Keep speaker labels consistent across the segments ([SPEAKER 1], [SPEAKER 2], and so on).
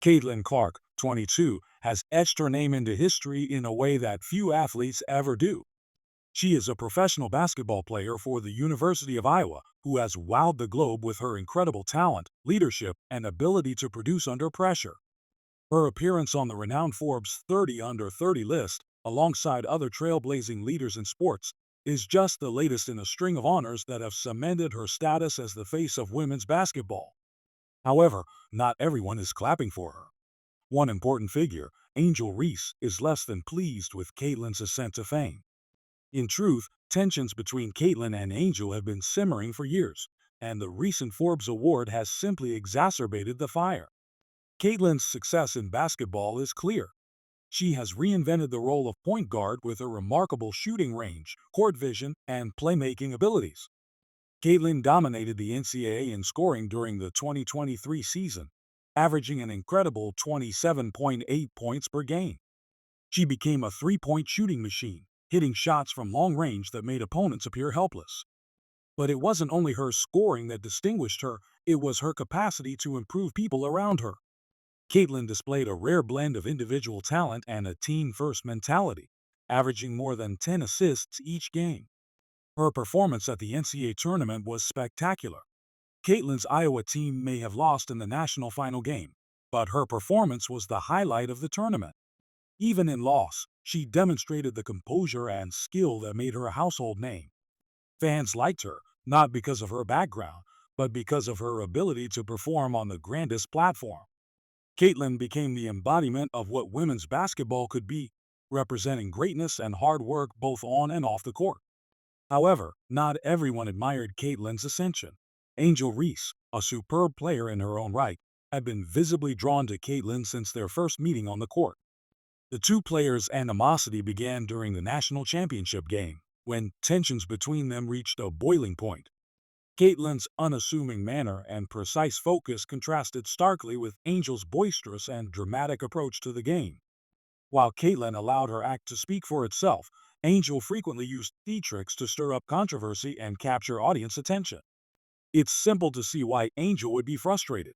[SPEAKER 1] Caitlin Clark, 22, has etched her name into history in a way that few athletes ever do. She is a professional basketball player for the University of Iowa who has wowed the globe with her incredible talent, leadership, and ability to produce under pressure. Her appearance on the renowned Forbes 30 Under 30 list, alongside other trailblazing leaders in sports, is just the latest in a string of honors that have cemented her status as the face of women's basketball. However, not everyone is clapping for her. One important figure, Angel Reese, is less than pleased with Caitlin's ascent to fame. In truth, tensions between Caitlin and Angel have been simmering for years, and the recent Forbes award has simply exacerbated the fire. Caitlin's success in basketball is clear. She has reinvented the role of point guard with her remarkable shooting range, court vision, and playmaking abilities. Caitlin dominated the NCAA in scoring during the 2023 season, averaging an incredible 27.8 points per game. She became a three-point shooting machine, hitting shots from long range that made opponents appear helpless. But it wasn't only her scoring that distinguished her, it was her capacity to improve people around her. Caitlin displayed a rare blend of individual talent and a team-first mentality, averaging more than 10 assists each game. Her performance at the NCAA tournament was spectacular. Caitlin's Iowa team may have lost in the national final game, but her performance was the highlight of the tournament. Even in loss, she demonstrated the composure and skill that made her a household name. Fans liked her, not because of her background, but because of her ability to perform on the grandest platform. Caitlin became the embodiment of what women's basketball could be, representing greatness and hard work both on and off the court. However, not everyone admired Caitlin's ascension. Angel Reese, a superb player in her own right, had been visibly drawn to Caitlin since their first meeting on the court. The two players' animosity began during the national championship game, when tensions between them reached a boiling point. Caitlin's unassuming manner and precise focus contrasted starkly with Angel's boisterous and dramatic approach to the game. While Caitlin allowed her act to speak for itself, Angel frequently used theatrics to stir up controversy and capture audience attention. It's simple to see why Angel would be frustrated.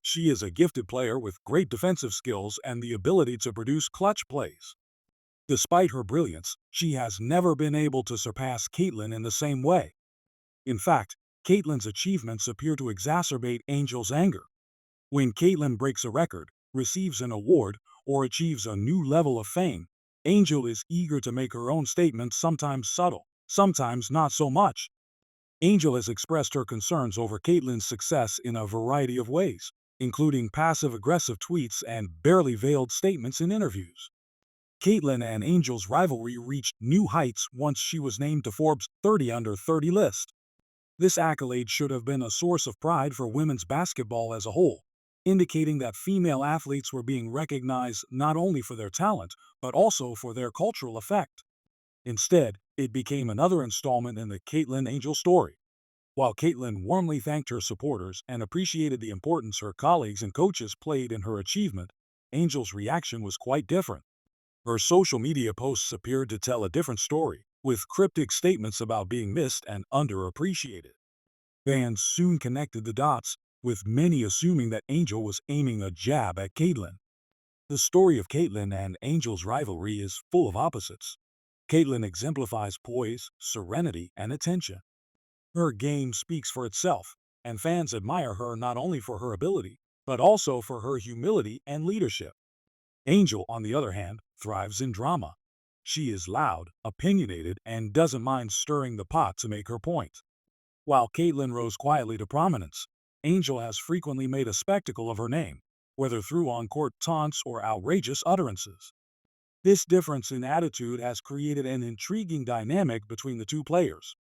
[SPEAKER 1] She is a gifted player with great defensive skills and the ability to produce clutch plays. Despite her brilliance, she has never been able to surpass Caitlin in the same way. In fact, Caitlin's achievements appear to exacerbate Angel's anger. When Caitlin breaks a record, receives an award, or achieves a new level of fame, Angel is eager to make her own statements, sometimes subtle, sometimes not so much. Angel has expressed her concerns over Caitlin's success in a variety of ways, including passive-aggressive tweets and barely veiled statements in interviews. Caitlin and Angel's rivalry reached new heights once she was named to Forbes' 30 Under 30 list. This accolade should have been a source of pride for women's basketball as a whole, indicating that female athletes were being recognized not only for their talent, but also for their cultural effect. Instead, it became another installment in the Caitlin Angel story. While Caitlin warmly thanked her supporters and appreciated the importance her colleagues and coaches played in her achievement, Angel's reaction was quite different. Her social media posts appeared to tell a different story, with cryptic statements about being missed and underappreciated. Fans soon connected the dots, with many assuming that Angel was aiming a jab at Caitlin. The story of Caitlin and Angel's rivalry is full of opposites. Caitlin exemplifies poise, serenity, and attention. Her game speaks for itself, and fans admire her not only for her ability, but also for her humility and leadership. Angel, on the other hand, thrives in drama. She is loud, opinionated, and doesn't mind stirring the pot to make her point. While Caitlin rose quietly to prominence, Angel has frequently made a spectacle of her name, whether through on-court taunts or outrageous utterances. This difference in attitude has created an intriguing dynamic between the two players.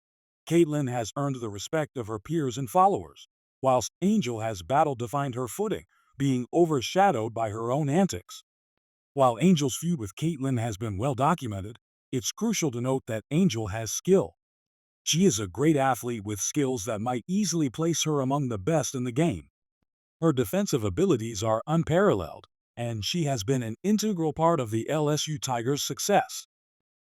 [SPEAKER 1] Caitlin has earned the respect of her peers and followers, whilst Angel has battled to find her footing, being overshadowed by her own antics. While Angel's feud with Caitlin has been well documented, it's crucial to note that Angel has skill. She is a great athlete with skills that might easily place her among the best in the game. Her defensive abilities are unparalleled, and she has been an integral part of the LSU Tigers' success.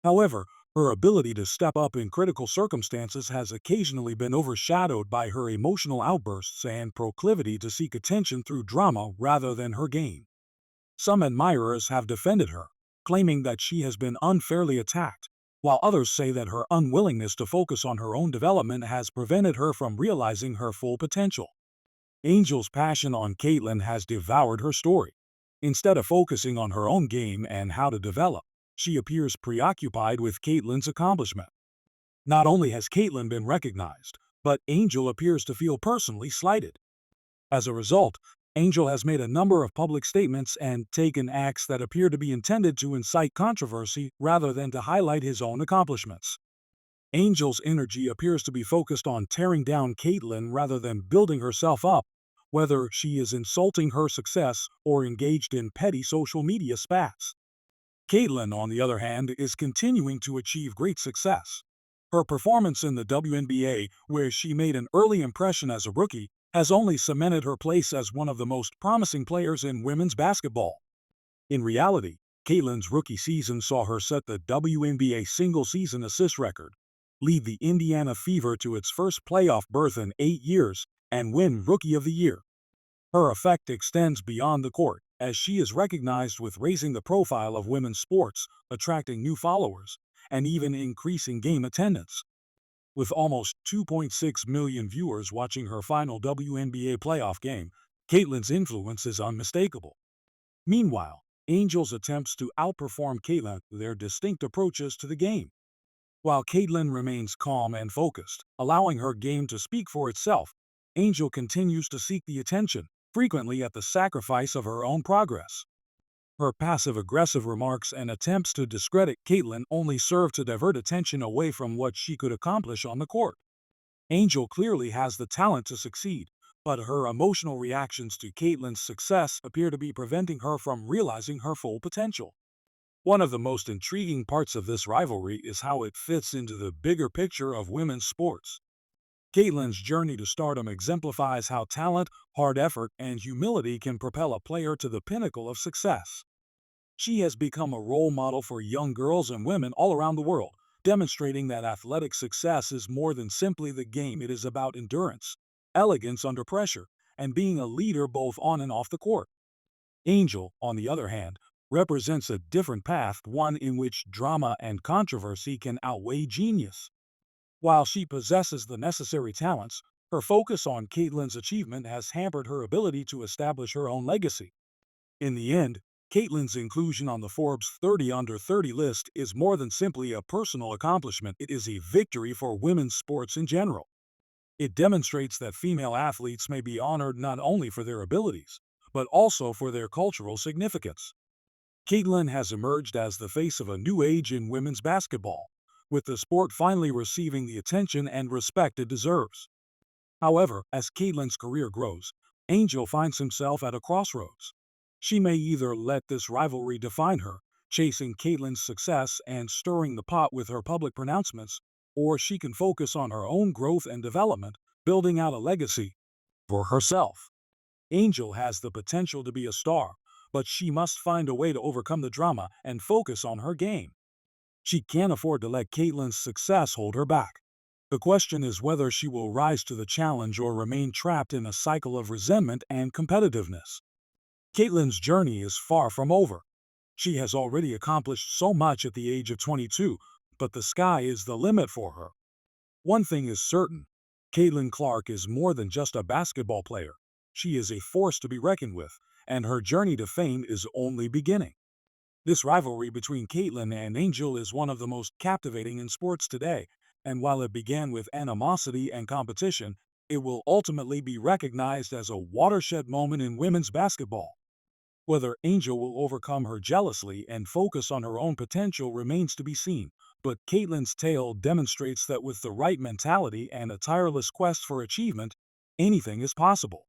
[SPEAKER 1] However, Her ability to step up in critical circumstances has occasionally been overshadowed by her emotional outbursts and proclivity to seek attention through drama rather than her game. Some admirers have defended her, claiming that she has been unfairly attacked, while others say that her unwillingness to focus on her own development has prevented her from realizing her full potential. Angel's passion on Caitlin has devoured her story. Instead of focusing on her own game and how to develop, she appears preoccupied with Caitlin's accomplishment. Not only has Caitlin been recognized, but Angel appears to feel personally slighted. As a result, Angel has made a number of public statements and taken acts that appear to be intended to incite controversy rather than to highlight his own accomplishments. Angel's energy appears to be focused on tearing down Caitlin rather than building herself up, whether she is insulting her success or engaged in petty social media spats. Caitlin, on the other hand, is continuing to achieve great success. Her performance in the WNBA, where she made an early impression as a rookie, has only cemented her place as one of the most promising players in women's basketball. In reality, Caitlin's rookie season saw her set the WNBA single-season assist record, lead the Indiana Fever to its first playoff berth in 8 years, and win Rookie of the Year. Her effect extends beyond the court, as she is recognized with raising the profile of women's sports, attracting new followers, and even increasing game attendance. With almost 2.6 million viewers watching her final WNBA playoff game, Caitlin's influence is unmistakable. Meanwhile, Angel's attempts to outperform Caitlin their distinct approaches to the game. While Caitlin remains calm and focused, allowing her game to speak for itself, Angel continues to seek the attention, frequently at the sacrifice of her own progress. Her passive-aggressive remarks and attempts to discredit Caitlin only serve to divert attention away from what she could accomplish on the court. Angel clearly has the talent to succeed, but her emotional reactions to Caitlin's success appear to be preventing her from realizing her full potential. One of the most intriguing parts of this rivalry is how it fits into the bigger picture of women's sports. Caitlin's journey to stardom exemplifies how talent, hard effort, and humility can propel a player to the pinnacle of success. She has become a role model for young girls and women all around the world, demonstrating that athletic success is more than simply the game. It is about endurance, elegance under pressure, and being a leader both on and off the court. Angel, on the other hand, represents a different path, one in which drama and controversy can outweigh genius. While she possesses the necessary talents, her focus on Caitlin's achievement has hampered her ability to establish her own legacy. In the end, Caitlin's inclusion on the Forbes 30 Under 30 list is more than simply a personal accomplishment. It is a victory for women's sports in general. It demonstrates that female athletes may be honored not only for their abilities, but also for their cultural significance. Caitlin has emerged as the face of a new age in women's basketball, with the sport finally receiving the attention and respect it deserves. However, as Caitlin's career grows, Angel finds himself at a crossroads. She may either let this rivalry define her, chasing Caitlin's success and stirring the pot with her public pronouncements, or she can focus on her own growth and development, building out a legacy for herself. Angel has the potential to be a star, but she must find a way to overcome the drama and focus on her game. She can't afford to let Caitlin's success hold her back. The question is whether she will rise to the challenge or remain trapped in a cycle of resentment and competitiveness. Caitlin's journey is far from over. She has already accomplished so much at the age of 22, but the sky is the limit for her. One thing is certain, Caitlin Clark is more than just a basketball player. She is a force to be reckoned with, and her journey to fame is only beginning. This rivalry between Caitlin and Angel is one of the most captivating in sports today, and while it began with animosity and competition, it will ultimately be recognized as a watershed moment in women's basketball. Whether Angel will overcome her jealousy and focus on her own potential remains to be seen, but Caitlin's tale demonstrates that with the right mentality and a tireless quest for achievement, anything is possible.